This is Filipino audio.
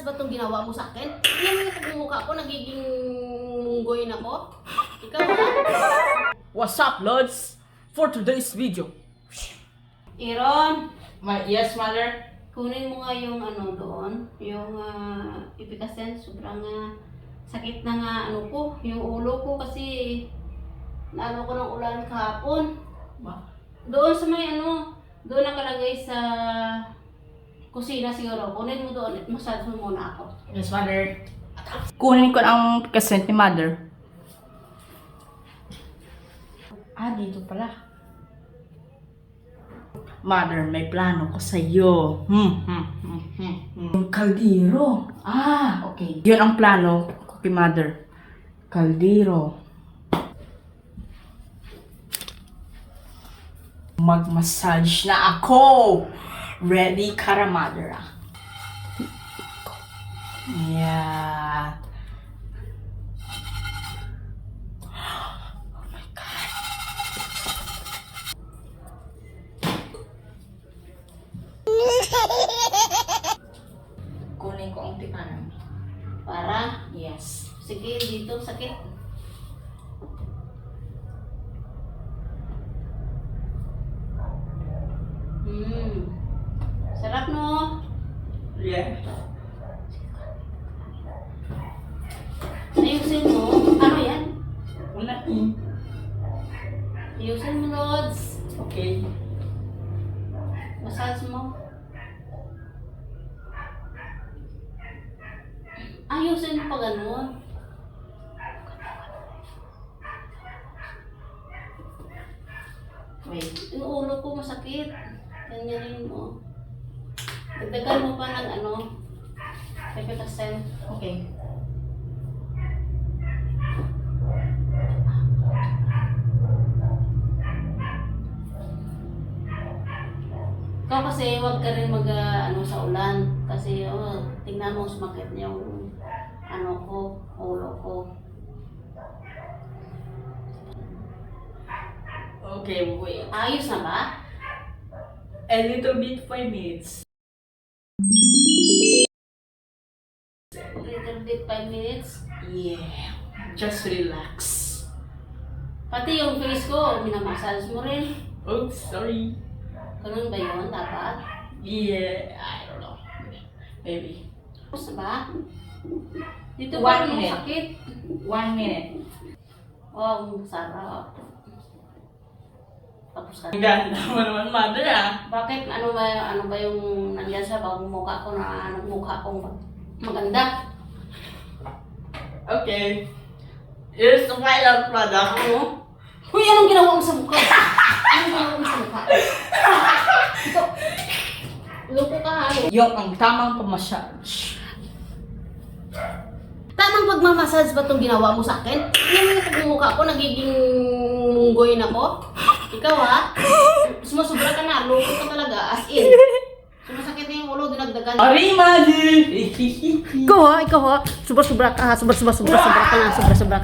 massage ba itong ginawa mo sa akin? Yan yung pagmumukha ko, nagiging munggoy na ko. Ikaw ha? What's up, Lods? For today's video. Aaron, Yes, mother? kunin mo nga yung ano doon, yung Epicacent. Sobrang sakit na nga ano ko, yung ulo ko kasi naano ko ng ulan kahapon. Doon sa may ano, doon nakalagay sa kusina siguro. Kunin mo doon at massage mo muna ako. Yes, mother. Kunin ko ang kasent ni mother. Dito pala. Mother, may plano ko sa'yo. Yung kaldero. Okay. Yun ang plano ko kay mother. Kaldero. Mag-massage na ako. Ready ka na, mother, Yeah. Oh my God. Kunin ko ang tikanan. Para? Yes. Sige, dito sakit. Sarap no? Yeah. Ayusin mo. Ano yan? Wala Ayusin mo, Lods. Okay. Massage mo. Ayusin mo pa ganun. Wait. Yung ulo ko masakit. Ganyanin mo. Dagdagan mo pa ng ano, 5%. Okay. Ikaw kasi huwag ka rin mag ano sa ulan. Kasi tingnan mo sumakit yung ano ko, ulo ko. Okay, wait. Ayos na ba? A little bit 5 minutes. Little bit 5 minutes. Yeah. Just relax. Pati yung face ko, minamassage mo rin. Oops, sorry. Ganun ba yun dapat? Yeah, I don't know. Maybe. Tapos na ba? Dito 1 ba yung minute. sakit? 1 minute. Oh, sarap. Tapos ka. Ang ganda mo naman, mother, Bakit? Ano ba yung nandiyan sa pagmumukha ko na nagmukha kong maganda? Okay. Here's the final product. Ano? Uy, anong ginawa mo sa mukha? Anong ginawa mo sa mukha? Ito. Loko ka ha. Yung ang tamang pamassage. Tamang pagmamassage ba itong ginawa mo sa akin? Yan yung pagmumukha ko, nagiging munggoy na ko. Ikaw ha? Sumasubra ka na, loko ka talaga, as in. Sumasakit na yung ulo, dinagdagan. Arimaji! Ikaw ha? Sobra-sobra ka ha, sobra ka na, sobra ka na.